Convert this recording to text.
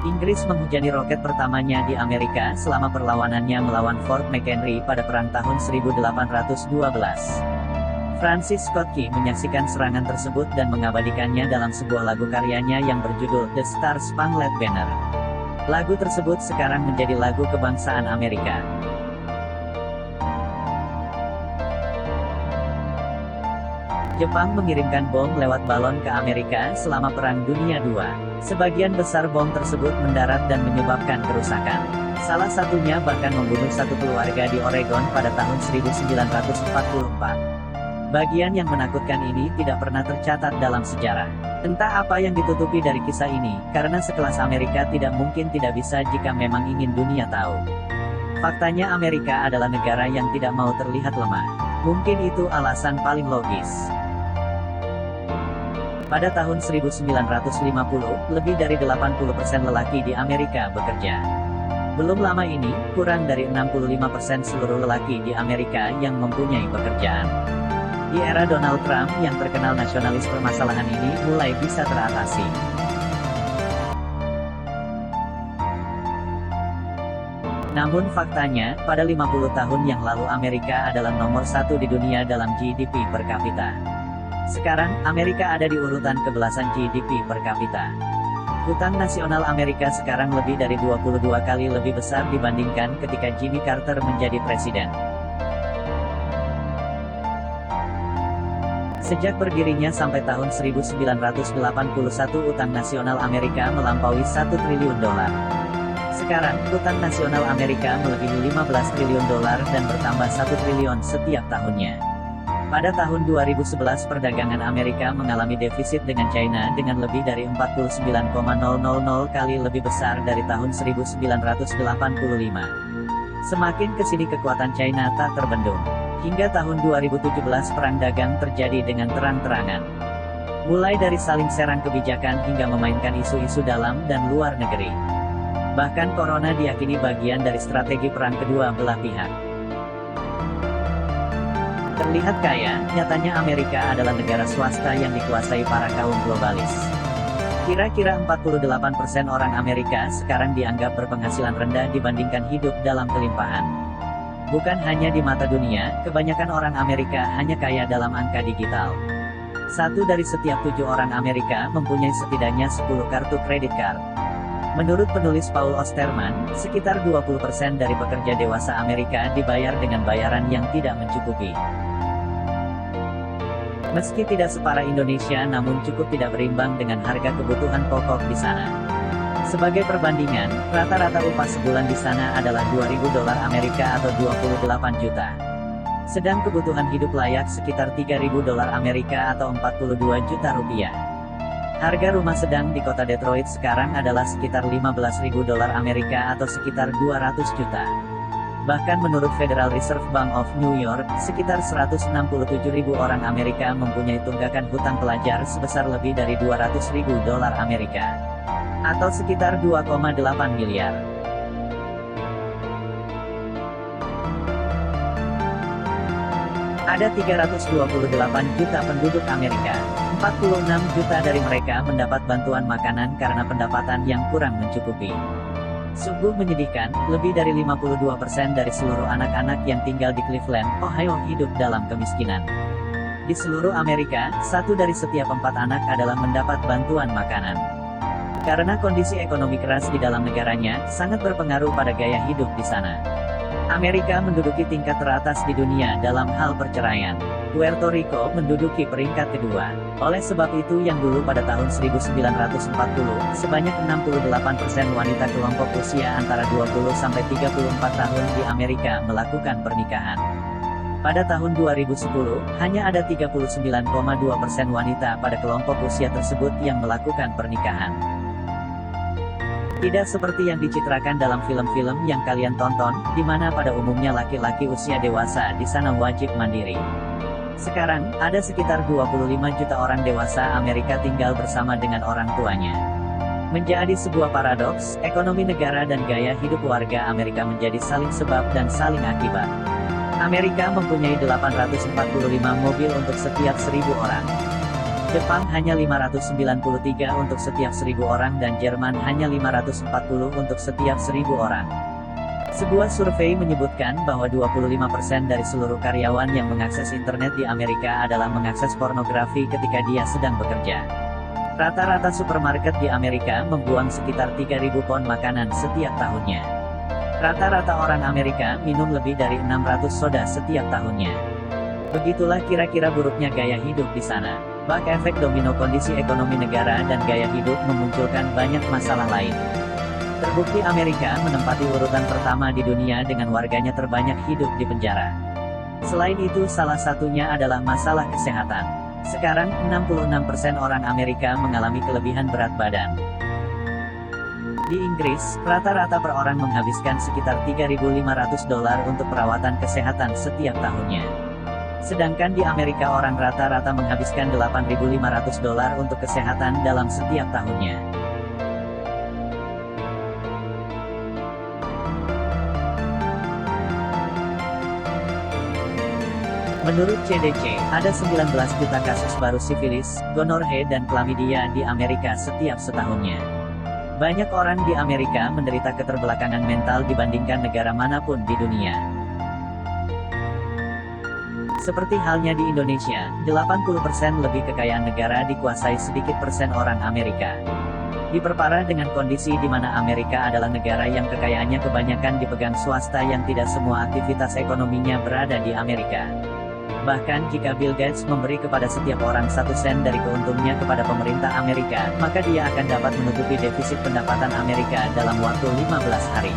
Inggris menghujani roket pertamanya di Amerika selama perlawanannya melawan Fort McHenry pada Perang tahun 1812. Francis Scott Key menyaksikan serangan tersebut dan mengabadikannya dalam sebuah lagu karyanya yang berjudul The Star-Spangled Banner. Lagu tersebut sekarang menjadi lagu kebangsaan Amerika. Jepang mengirimkan bom lewat balon ke Amerika selama Perang Dunia II. Sebagian besar bom tersebut mendarat dan menyebabkan kerusakan. Salah satunya bahkan membunuh satu keluarga di Oregon pada tahun 1944. Bagian yang menakutkan ini tidak pernah tercatat dalam sejarah. Entah apa yang ditutupi dari kisah ini, karena sekelas Amerika tidak mungkin tidak bisa jika memang ingin dunia tahu. Faktanya Amerika adalah negara yang tidak mau terlihat lemah. Mungkin itu alasan paling logis. Pada tahun 1950, lebih dari 80% lelaki di Amerika bekerja. Belum lama ini, kurang dari 65% seluruh lelaki di Amerika yang mempunyai pekerjaan. Di era Donald Trump yang terkenal nasionalis, permasalahan ini mulai bisa teratasi. Namun faktanya, pada 50 tahun yang lalu Amerika adalah nomor 1 di dunia dalam GDP per kapita. Sekarang, Amerika ada di urutan ke-belasan GDP per kapita. Hutang nasional Amerika sekarang lebih dari 22 kali lebih besar dibandingkan ketika Jimmy Carter menjadi presiden. Sejak berdirinya sampai tahun 1981, utang nasional Amerika melampaui 1 triliun dolar. Sekarang, utang nasional Amerika melebihi 15 triliun dolar dan bertambah 1 triliun setiap tahunnya. Pada tahun 2011, perdagangan Amerika mengalami defisit dengan China dengan lebih dari 49,000 kali lebih besar dari tahun 1985. Semakin kesini kekuatan China tak terbendung. Hingga tahun 2017 perang dagang terjadi dengan terang-terangan. Mulai dari saling serang kebijakan hingga memainkan isu-isu dalam dan luar negeri. Bahkan Corona diyakini bagian dari strategi perang kedua belah pihak. Terlihat kaya, nyatanya Amerika adalah negara swasta yang dikuasai para kaum globalis. Kira-kira 48% orang Amerika sekarang dianggap berpenghasilan rendah dibandingkan hidup dalam kelimpahan. Bukan hanya di mata dunia, kebanyakan orang Amerika hanya kaya dalam angka digital. 1 dari setiap 7 orang Amerika mempunyai setidaknya 10 kartu kredit card. Menurut penulis Paul Osterman, sekitar 20% dari pekerja dewasa Amerika dibayar dengan bayaran yang tidak mencukupi. Meski tidak separah Indonesia, namun cukup tidak berimbang dengan harga kebutuhan pokok di sana. Sebagai perbandingan, rata-rata upah sebulan di sana adalah 2.000 dolar Amerika atau 28 juta. Sedang kebutuhan hidup layak sekitar 3.000 dolar Amerika atau 42 juta rupiah. Harga rumah sedang di kota Detroit sekarang adalah sekitar 15.000 dolar Amerika atau sekitar 200 juta. Bahkan menurut Federal Reserve Bank of New York, sekitar 167.000 orang Amerika mempunyai tunggakan hutang pelajar sebesar lebih dari 200.000 dolar Amerika. Atau sekitar 2,8 miliar. Ada 328 juta penduduk Amerika. 46 juta dari mereka mendapat bantuan makanan karena pendapatan yang kurang mencukupi. Sungguh menyedihkan, lebih dari 52% dari seluruh anak-anak yang tinggal di Cleveland, Ohio hidup dalam kemiskinan. Di seluruh Amerika, 1 dari setiap 4 anak adalah mendapat bantuan makanan. Karena kondisi ekonomi keras di dalam negaranya, sangat berpengaruh pada gaya hidup di sana. Amerika menduduki tingkat teratas di dunia dalam hal perceraian. Puerto Rico menduduki peringkat kedua. Oleh sebab itu yang dulu pada tahun 1940, sebanyak 68% wanita kelompok usia antara 20 sampai 34 tahun di Amerika melakukan pernikahan. Pada tahun 2010, hanya ada 39,2% wanita pada kelompok usia tersebut yang melakukan pernikahan. Tidak seperti yang dicitrakan dalam film-film yang kalian tonton, di mana pada umumnya laki-laki usia dewasa di sana wajib mandiri. Sekarang, ada sekitar 25 juta orang dewasa Amerika tinggal bersama dengan orang tuanya. Menjadi sebuah paradoks, ekonomi negara dan gaya hidup warga Amerika menjadi saling sebab dan saling akibat. Amerika mempunyai 845 mobil untuk setiap 1.000 orang. Jepang hanya 593 untuk setiap 1.000 orang dan Jerman hanya 540 untuk setiap 1.000 orang. Sebuah survei menyebutkan bahwa 25% dari seluruh karyawan yang mengakses internet di Amerika adalah mengakses pornografi ketika dia sedang bekerja. Rata-rata supermarket di Amerika membuang sekitar 3.000 pon makanan setiap tahunnya. Rata-rata orang Amerika minum lebih dari 600 soda setiap tahunnya. Begitulah kira-kira buruknya gaya hidup di sana. Bak efek domino kondisi ekonomi negara dan gaya hidup memunculkan banyak masalah lain. Terbukti Amerika menempati urutan pertama di dunia dengan warganya terbanyak hidup di penjara. Selain itu salah satunya adalah masalah kesehatan. Sekarang, 66% orang Amerika mengalami kelebihan berat badan. Di Inggris, rata-rata per orang menghabiskan sekitar $3.500 untuk perawatan kesehatan setiap tahunnya. Sedangkan di Amerika orang rata-rata menghabiskan $8.500 untuk kesehatan dalam setiap tahunnya. Menurut CDC, ada 19 juta kasus baru sifilis, gonorrhea dan klamidia di Amerika setiap setahunnya. Banyak orang di Amerika menderita keterbelakangan mental dibandingkan negara manapun di dunia. Seperti halnya di Indonesia, 80% lebih kekayaan negara dikuasai sedikit persen orang Amerika. Diperparah dengan kondisi di mana Amerika adalah negara yang kekayaannya kebanyakan dipegang swasta yang tidak semua aktivitas ekonominya berada di Amerika. Bahkan jika Bill Gates memberi kepada setiap orang 1 sen dari keuntungnya kepada pemerintah Amerika, maka dia akan dapat menutupi defisit pendapatan Amerika dalam waktu 15 hari.